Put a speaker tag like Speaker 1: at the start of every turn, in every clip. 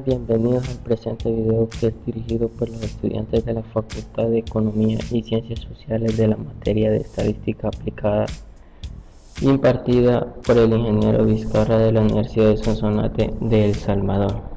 Speaker 1: Bienvenidos al presente video que es dirigido por los estudiantes de la Facultad de Economía y Ciencias Sociales de la materia de Estadística Aplicada impartida por el ingeniero Vizcarra de la Universidad de Sonsonate de El Salvador.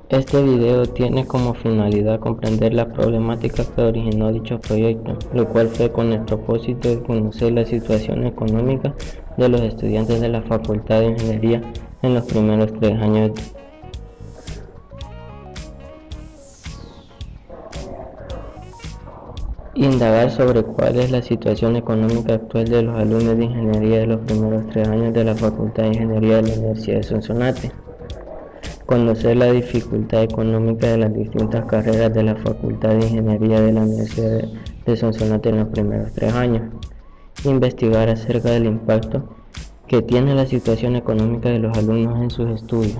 Speaker 1: Este video tiene como finalidad comprender la problemática que originó dicho proyecto, lo cual fue con el propósito de conocer la situación económica de los estudiantes de la Facultad de Ingeniería en los primeros 3 años. Indagar sobre cuál es la situación económica actual de los alumnos de Ingeniería de los primeros 3 años de la Facultad de Ingeniería de la Universidad de Sonsonate. Conocer la dificultad económica de las distintas carreras de la Facultad de Ingeniería de la Universidad de Sonsonate en los primeros 3 años. Investigar acerca del impacto que tiene la situación económica de los alumnos en sus estudios.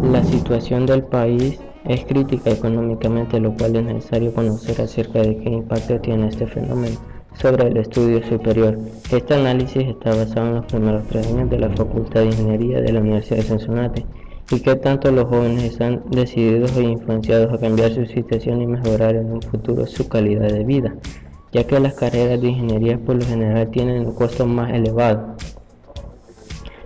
Speaker 1: La situación del país es crítica económicamente, lo cual es necesario conocer acerca de qué impacto tiene este fenómeno sobre el estudio superior. Este análisis está basado en los primeros 3 años de la Facultad de Ingeniería de la Universidad de Sonsonate y qué tanto los jóvenes están decididos e influenciados a cambiar su situación y mejorar en un futuro su calidad de vida, ya que las carreras de ingeniería por lo general tienen un costo más elevado.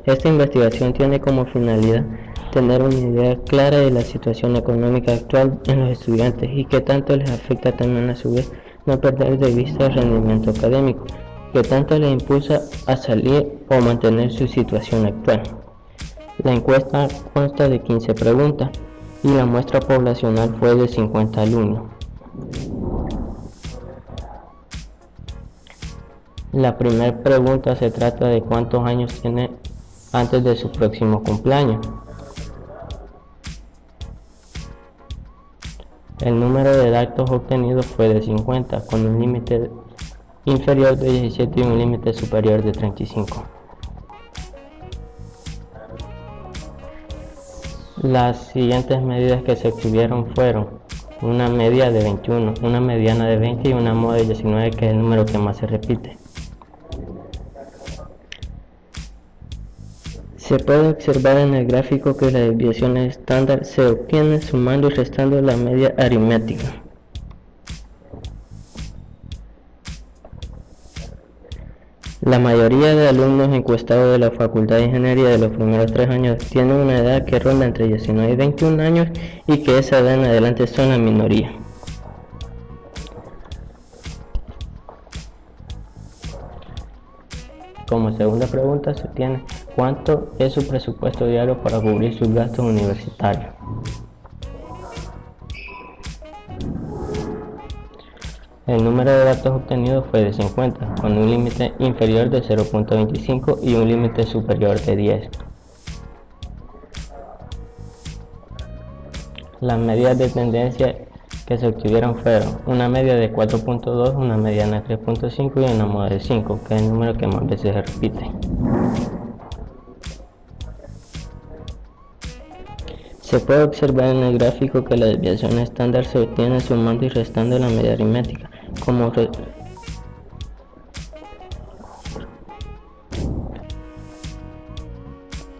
Speaker 1: Esta investigación tiene como finalidad tener una idea clara de la situación económica actual en los estudiantes y qué tanto les afecta también a su vez no perder de vista el rendimiento académico, que tanto les impulsa a salir o mantener su situación actual. La encuesta consta de 15 preguntas y la muestra poblacional fue de 50 alumnos. La primera pregunta se trata de cuántos años tiene antes de su próximo cumpleaños. El número de datos obtenidos fue de 50, con un límite inferior de 17 y un límite superior de 35. Las siguientes medidas que se obtuvieron fueron una media de 21, una mediana de 20 y una moda de 19, que es el número que más se repite. Se puede observar en el gráfico que la desviación estándar se obtiene sumando y restando la media aritmética. La mayoría de alumnos encuestados de la Facultad de Ingeniería de los primeros 3 años tienen una edad que ronda entre 19 y 21 años y que esa edad en adelante son la minoría. Como segunda pregunta se tiene ¿cuánto es su presupuesto diario para cubrir sus gastos universitarios? El número de datos obtenidos fue de 50, con un límite inferior de 0.25 y un límite superior de 10. Las medidas de tendencia que se obtuvieron fueron una media de 4.2, una mediana de 3.5 y una moda de 5, que es el número que más veces se repite. Se puede observar en el gráfico que la desviación estándar se obtiene sumando y restando la media aritmética.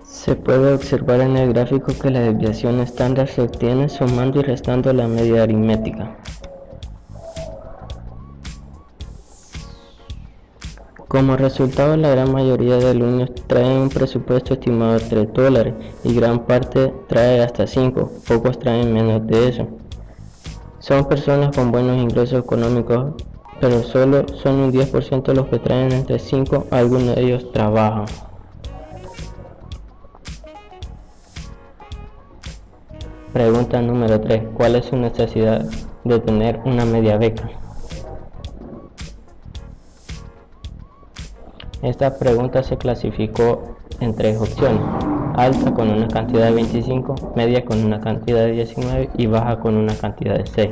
Speaker 1: Se puede observar en el gráfico que la desviación estándar se obtiene sumando y restando la media aritmética. Como resultado, la gran mayoría de alumnos traen un presupuesto estimado de $3 y gran parte trae hasta 5, pocos traen menos de eso. Son personas con buenos ingresos económicos, pero solo son un 10% los que traen entre 5, algunos de ellos trabajan. Pregunta número 3. ¿Cuál es su necesidad de tener una media beca? Esta pregunta se clasificó en 3 opciones: alta con una cantidad de 25, media con una cantidad de 19 y baja con una cantidad de 6.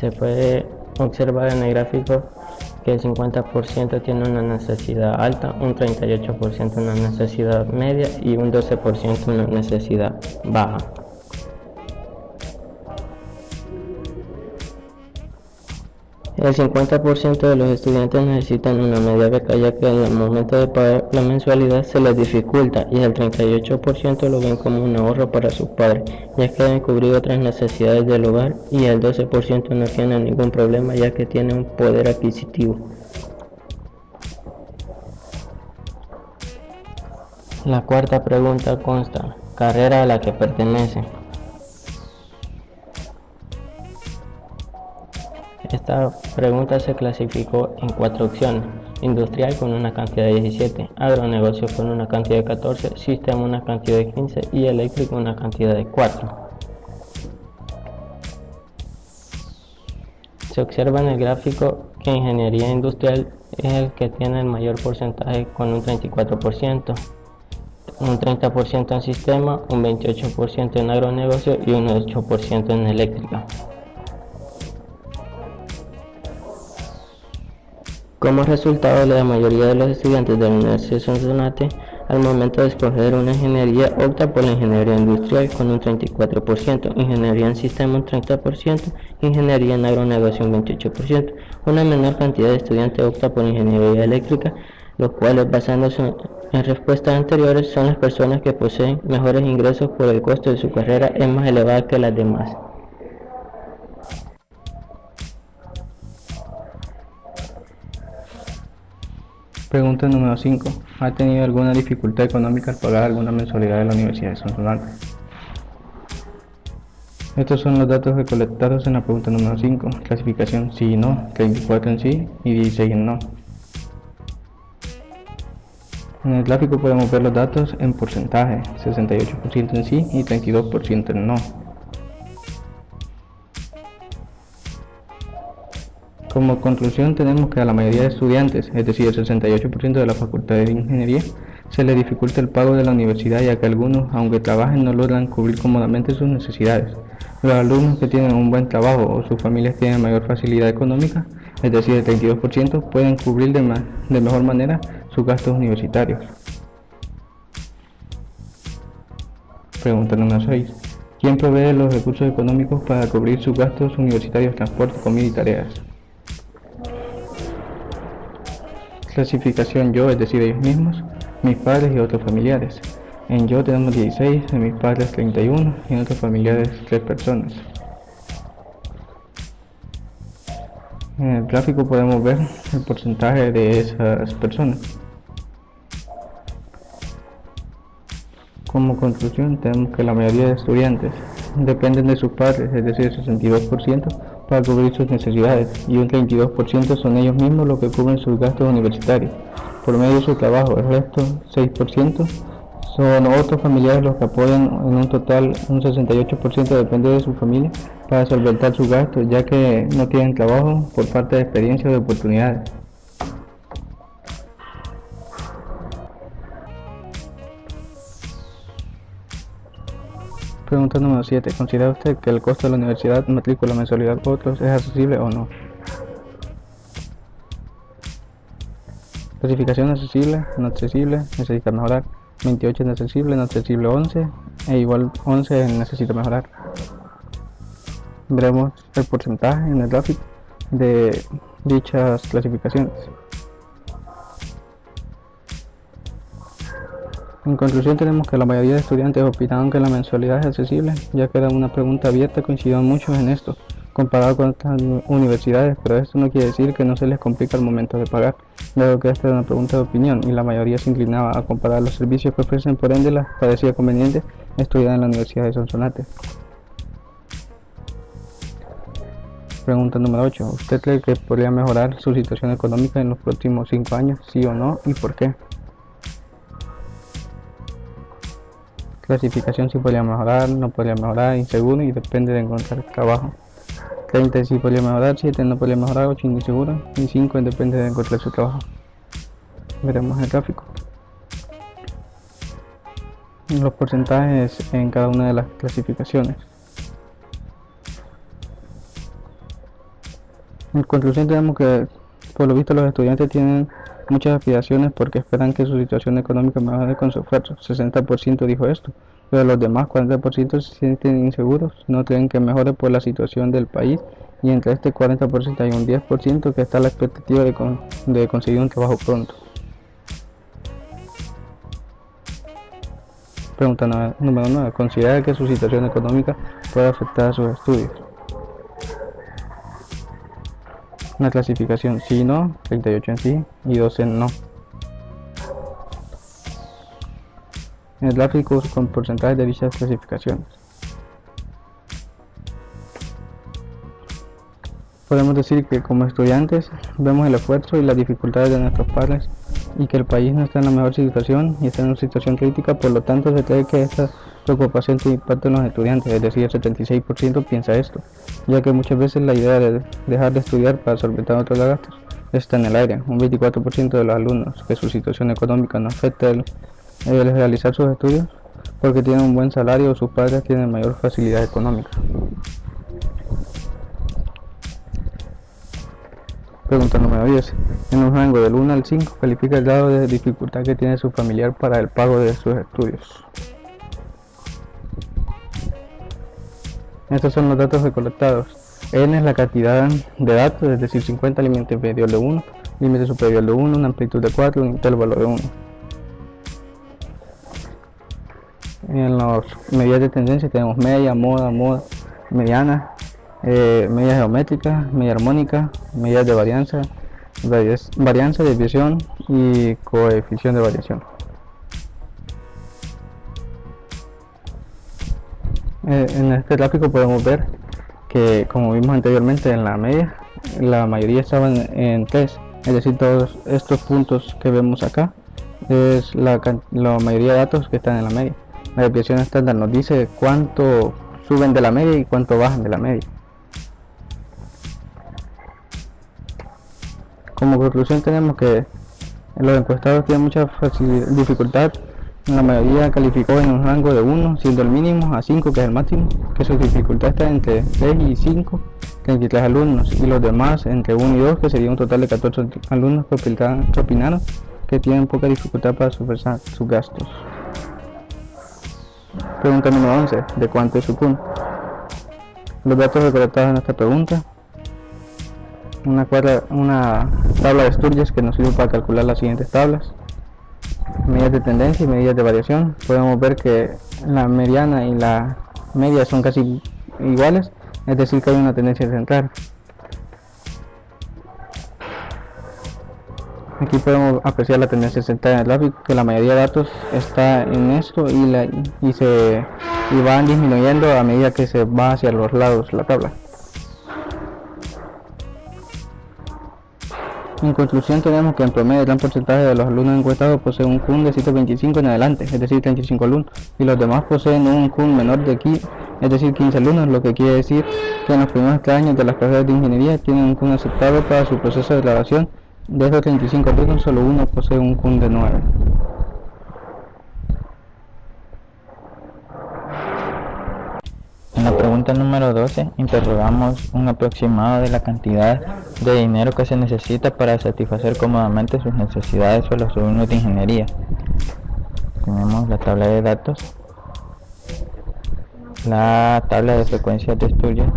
Speaker 1: Se puede observar en el gráfico que el 50% tiene una necesidad alta, un 38% una necesidad media y un 12% una necesidad baja. El 50% de los estudiantes necesitan una media beca, ya que en el momento de pagar la mensualidad se les dificulta, y el 38% lo ven como un ahorro para sus padres, ya que deben cubrir otras necesidades del hogar, y el 12% no tiene ningún problema, ya que tiene un poder adquisitivo. La cuarta pregunta consta: carrera a la que pertenece. Esta pregunta se clasificó en 4 opciones: industrial con una cantidad de 17, agronegocio con una cantidad de 14, sistema una cantidad de 15 y eléctrico una cantidad de 4. Se observa en el gráfico que ingeniería industrial es el que tiene el mayor porcentaje, con un 34%, un 30% en sistema, un 28% en agronegocio y un 8% en eléctrica. Como resultado, la mayoría de los estudiantes de la Universidad de Sonsonate, al momento de escoger una ingeniería, opta por la ingeniería industrial con un 34%, ingeniería en sistema un 30%, ingeniería en agronegocio un 28%. Una menor cantidad de estudiantes opta por ingeniería eléctrica, los cuales, basándose en respuestas anteriores, son las personas que poseen mejores ingresos, por el costo de su carrera es más elevado que las demás.
Speaker 2: Pregunta número 5. ¿Ha tenido alguna dificultad económica al pagar alguna mensualidad de la Universidad de Sonsonate? Estos son los datos recolectados en la pregunta número 5. Clasificación sí y no, 34 en sí y 16 en no. En el gráfico podemos ver los datos en porcentaje: 68% en sí y 32% en no. Como conclusión, tenemos que a la mayoría de estudiantes, es decir, el 68% de la Facultad de Ingeniería, se les dificulta el pago de la universidad, ya que algunos, aunque trabajen, no logran cubrir cómodamente sus necesidades. Los alumnos que tienen un buen trabajo o sus familias tienen mayor facilidad económica, es decir, el 32%, pueden cubrir de mejor manera sus gastos universitarios. Pregunta número 6. ¿Quién provee los recursos económicos para cubrir sus gastos universitarios, transporte, comida y tareas? Clasificación yo, es decir, ellos mismos, mis padres y otros familiares. En yo tenemos 16, en mis padres 31 y en otros familiares 3 personas. En el gráfico podemos ver el porcentaje de esas personas. Como conclusión, tenemos que la mayoría de estudiantes dependen de sus padres, es decir, el 62%, para cubrir sus necesidades, y un 32% son ellos mismos los que cubren sus gastos universitarios por medio de su trabajo. El resto, 6%, son otros familiares los que apoyan. En un total, un 68% depende de su familia para solventar sus gastos, ya que no tienen trabajo por falta de experiencia o de oportunidades. Pregunta número 7. ¿Considera usted que el costo de la universidad, matrícula, mensualidad u otros es accesible o no? Clasificación: accesible, no accesible, necesita mejorar. 28 es accesible, no accesible 11, e igual 11 necesita mejorar. Veremos el porcentaje en el gráfico de dichas clasificaciones. En conclusión, tenemos que la mayoría de estudiantes opinaron que la mensualidad es accesible, ya que era una pregunta abierta. Coincidieron muchos en esto, comparado con otras universidades, pero esto no quiere decir que no se les complica al momento de pagar, dado que esta era una pregunta de opinión y la mayoría se inclinaba a comparar los servicios que ofrecen. Por ende, les parecía conveniente estudiar en la Universidad de Sonsonate. Pregunta número 8. ¿Usted cree que podría mejorar su situación económica en los próximos 5 años? ¿Sí o no? ¿Y por qué? Clasificación: sí podría mejorar, no podría mejorar, inseguro y depende de encontrar trabajo. 30 sí podría mejorar, 7 no podría mejorar, 8 inseguro y 5 depende de encontrar su trabajo. Veremos el gráfico. Los porcentajes en cada una de las clasificaciones. En conclusión, tenemos que por lo visto los estudiantes tienen muchas aspiraciones porque esperan que su situación económica mejore con su esfuerzo. 60% dijo esto, pero los demás 40% se sienten inseguros, no creen que mejore por la situación del país, y entre este 40% hay un 10% que está a la expectativa de conseguir un trabajo pronto. Pregunta número 9. ¿Considera que su situación económica puede afectar a sus estudios? Una clasificación sí y no, 38 en sí y 12 en no. En el gráfico con porcentajes de dichas clasificaciones. Podemos decir que como estudiantes vemos el esfuerzo y las dificultades de nuestros padres y que el país no está en la mejor situación y está en una situación crítica, por lo tanto se cree que esta preocupación tiene impacto en los estudiantes, es decir, el 76% piensa esto, ya que muchas veces la idea de dejar de estudiar para solventar otros gastos está en el aire. Un 24% de los alumnos que su situación económica no afecta el realizar sus estudios porque tienen un buen salario o sus padres tienen mayor facilidad económica. Pregunta número 10. En un rango del 1 al 5, califica el grado de dificultad que tiene su familiar para el pago de sus estudios. Estos son los datos recolectados. N es la cantidad de datos, es decir, 50, límite inferior de 1, límite superior de 1, una amplitud de 4, un intervalo de 1. En las medidas de tendencia tenemos media, moda, mediana, media geométrica, media armónica, medidas de varianza, desviación y coeficiente de variación. En este gráfico podemos ver que, como vimos anteriormente, en la media la mayoría estaban en 3, es decir, todos estos puntos que vemos acá es la mayoría de datos que están en la media. La desviación estándar nos dice cuánto suben de la media y cuánto bajan de la media. Como conclusión tenemos que los encuestados tienen mucha dificultad. La mayoría calificó en un rango de 1, siendo el mínimo, a 5, que es el máximo, que su dificultad está entre 3 y 5, 33 alumnos, y los demás entre 1 y 2, que sería un total de 14 alumnos que opinaron que tienen poca dificultad para superar sus gastos. Pregunta número 11. ¿De cuánto es su CUN? Los datos recolectados en esta pregunta. Una tabla de Sturges que nos sirve para calcular las siguientes tablas. Medidas de tendencia y medidas de variación. Podemos ver que la mediana y la media son casi iguales, es decir, que hay una tendencia central. Aquí podemos apreciar la tendencia central en el gráfico, que la mayoría de datos está en esto y van disminuyendo a medida que se va hacia los lados la tabla. En conclusión, tenemos que en promedio el gran porcentaje de los alumnos encuestados posee un CUN de 125 en adelante, es decir, 35 alumnos, y los demás poseen un CUN menor de aquí, es decir, 15 alumnos, lo que quiere decir que en los primeros 3 años de las carreras de ingeniería tienen un CUN aceptable para su proceso de graduación. De esos 35 alumnos, solo uno posee un CUN de 9.
Speaker 3: En la pregunta número 12, interrogamos un aproximado de la cantidad de dinero que se necesita para satisfacer cómodamente sus necesidades o los alumnos de ingeniería. Tenemos la tabla de datos, la tabla de frecuencias de Sturges.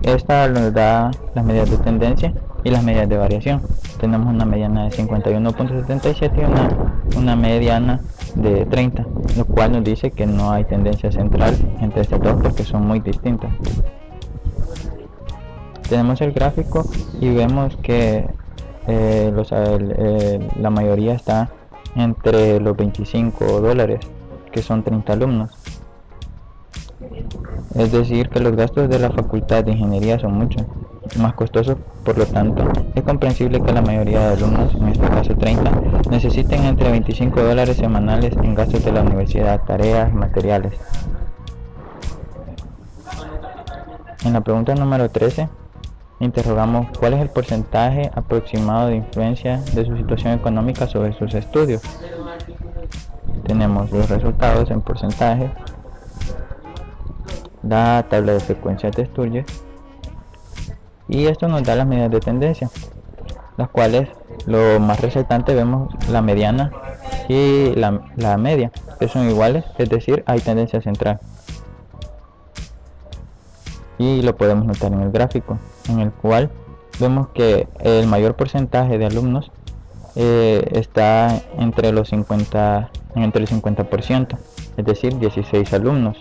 Speaker 3: Esta nos da las medidas de tendencia y las medidas de variación. Tenemos una mediana de 51.77 y una mediana de 30, lo cual nos dice que no hay tendencia central entre estas dos porque son muy distintas. Tenemos el gráfico y vemos que la mayoría está entre los $25, que son 30 alumnos. Es decir, que los gastos de la Facultad de Ingeniería son mucho más costosos, por lo tanto, es comprensible que la mayoría de alumnos, en este caso 30, necesiten entre $25 semanales en gastos de la universidad, tareas y materiales. En la pregunta número 13, interrogamos cuál es el porcentaje aproximado de influencia de su situación económica sobre sus estudios. Tenemos los resultados en porcentaje, la tabla de frecuencias de Sturges, y esto nos da las medidas de tendencia, las cuales Lo más resaltante vemos la mediana y la media, que son iguales, es decir, hay tendencia central. Y lo podemos notar en el gráfico, en el cual vemos que el mayor porcentaje de alumnos está entre el 50%, es decir, 16 alumnos.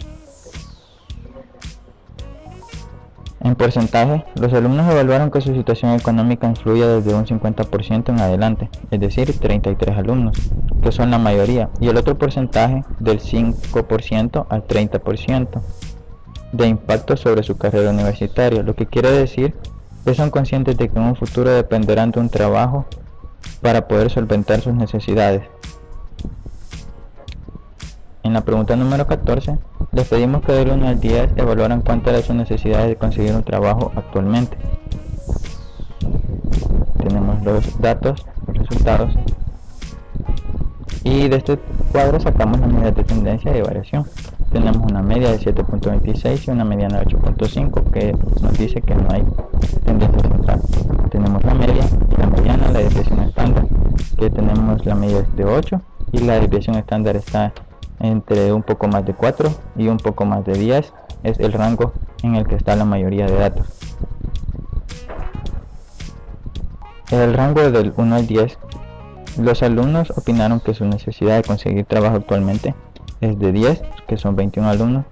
Speaker 3: En porcentaje, los alumnos evaluaron que su situación económica influye desde un 50% en adelante, es decir, 33 alumnos, que son la mayoría, y el otro porcentaje del 5% al 30% de impacto sobre su carrera universitaria, lo que quiere decir que son conscientes de que en un futuro dependerán de un trabajo para poder solventar sus necesidades. En la pregunta número 14, les pedimos que del 1 al 10 evaluaran cuántas eran sus necesidades de conseguir un trabajo actualmente. Tenemos los datos, los resultados, y de este cuadro sacamos las medidas de tendencia y de variación. Tenemos una media de 7.26 y una mediana de 8.5, que nos dice que no hay tendencia central. Tenemos la media y la mediana, la desviación estándar, que tenemos la media de 8 y la desviación estándar está entre un poco más de 4 y un poco más de 10, es el rango en el que está la mayoría de datos. En el rango del 1 al 10, los alumnos opinaron que su necesidad de conseguir trabajo actualmente es de 10, que son 21 alumnos,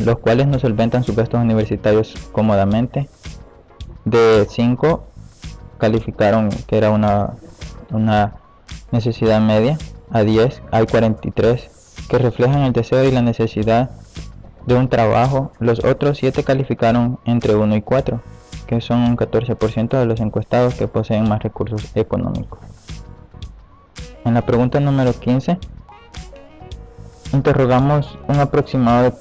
Speaker 3: los cuales no solventan sus gastos universitarios cómodamente. De 5 calificaron que era una necesidad media. A 10 hay 43 que reflejan el deseo y la necesidad de un trabajo. Los otros 7 calificaron entre 1 y 4, que son un 14% de los encuestados que poseen más recursos económicos. En la pregunta número 15, interrogamos un aproximado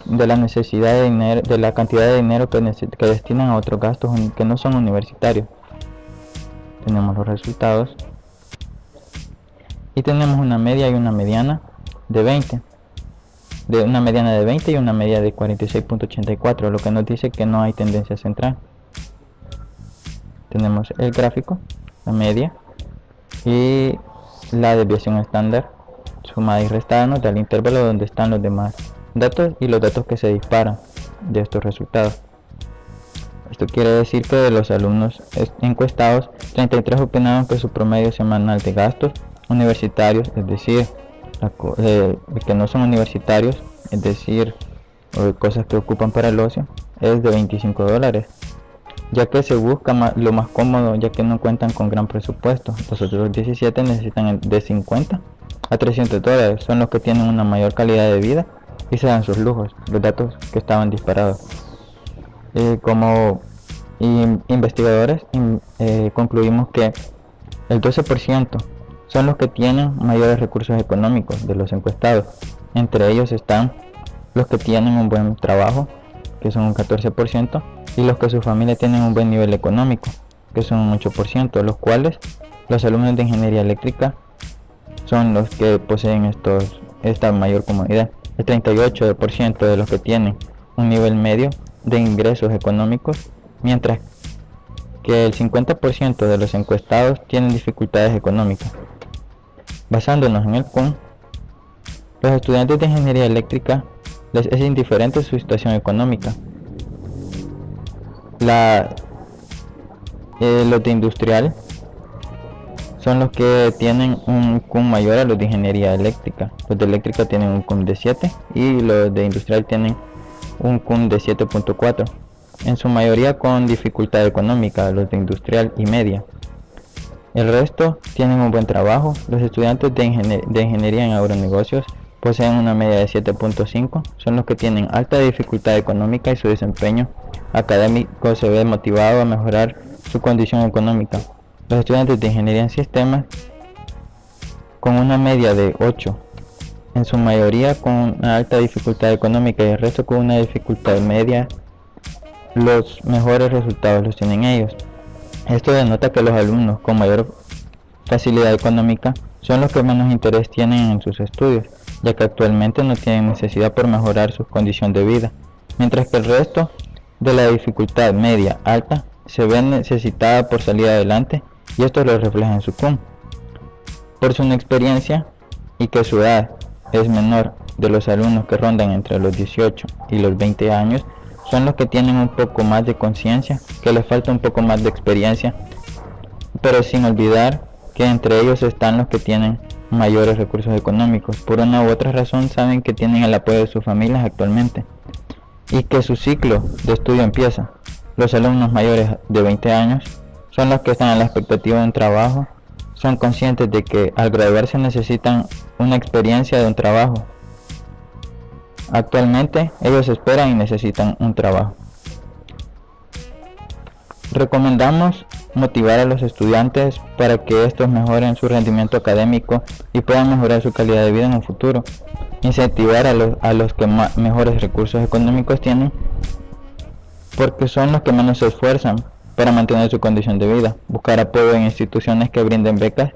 Speaker 3: de la necesidad de dinero, de la cantidad de dinero que destinan a otros gastos que no son universitarios. Tenemos los resultados y tenemos una media y una mediana de 20, una mediana de 20 y una media de 46.84, lo que nos dice que no hay tendencia central. Tenemos el gráfico, la media y la desviación estándar sumada y restada nos da el intervalo donde están los demás datos y los datos que se disparan de estos resultados. Esto quiere decir que de los alumnos encuestados, 33 opinaron que su promedio semanal de gastos universitarios, es decir, que no son universitarios, es decir, cosas que ocupan para el ocio, es de $25, ya que se busca lo más cómodo, ya que no cuentan con gran presupuesto. Los otros 17 necesitan de $50 a $300, son los que tienen una mayor calidad de vida y se dan sus lujos, los datos que estaban disparados. Como investigadores concluimos que el 12% son los que tienen mayores recursos económicos de los encuestados. Entre ellos están los que tienen un buen trabajo, que son un 14%, y los que su familia tienen un buen nivel económico, que son un 8%, los cuales los alumnos de ingeniería eléctrica son los que poseen esta mayor comodidad. El 38% de los que tienen un nivel medio de ingresos económicos, mientras que el 50% de los encuestados tienen dificultades económicas. Basándonos en el CUN, los estudiantes de ingeniería eléctrica les es indiferente su situación económica. Los de industrial son los que tienen un CUN mayor a los de ingeniería eléctrica. Los de eléctrica tienen un CUN de 7 y los de industrial tienen un CUN de 7.4, en su mayoría con dificultad económica, los de industrial y media. El resto tienen un buen trabajo. Los estudiantes de ingeniería en agronegocios poseen una media de 7.5, son los que tienen alta dificultad económica y su desempeño académico se ve motivado a mejorar su condición económica. Los estudiantes de ingeniería en sistemas con una media de 8, en su mayoría con una alta dificultad económica y el resto con una dificultad media. Los mejores resultados los tienen ellos. Esto denota que los alumnos con mayor facilidad económica son los que menos interés tienen en sus estudios, ya que actualmente no tienen necesidad por mejorar su condición de vida, mientras que el resto de la dificultad media alta se ve necesitada por salir adelante y esto lo refleja en su CUM. Por su inexperiencia y que su edad es menor de los alumnos que rondan entre los 18 y los 20 años, son los que tienen un poco más de conciencia, que les falta un poco más de experiencia, pero sin olvidar que entre ellos están los que tienen mayores recursos económicos. Por una u otra razón saben que tienen el apoyo de sus familias actualmente y que su ciclo de estudio empieza. Los alumnos mayores de 20 años son los que están a la expectativa de un trabajo, son conscientes de que al graduarse necesitan una experiencia de un trabajo. Actualmente ellos esperan y necesitan un trabajo. Recomendamos motivar a los estudiantes para que estos mejoren su rendimiento académico y puedan mejorar su calidad de vida en un futuro. Incentivar a los que mejores recursos económicos tienen, porque son los que menos se esfuerzan para mantener su condición de vida. Buscar apoyo en instituciones que brinden becas.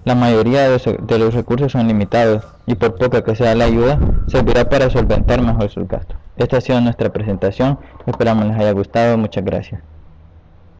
Speaker 3: La mayoría de los recursos son limitados y por poca que sea la ayuda, servirá para solventar mejor sus gastos. Esta ha sido nuestra presentación, esperamos les haya gustado, muchas gracias.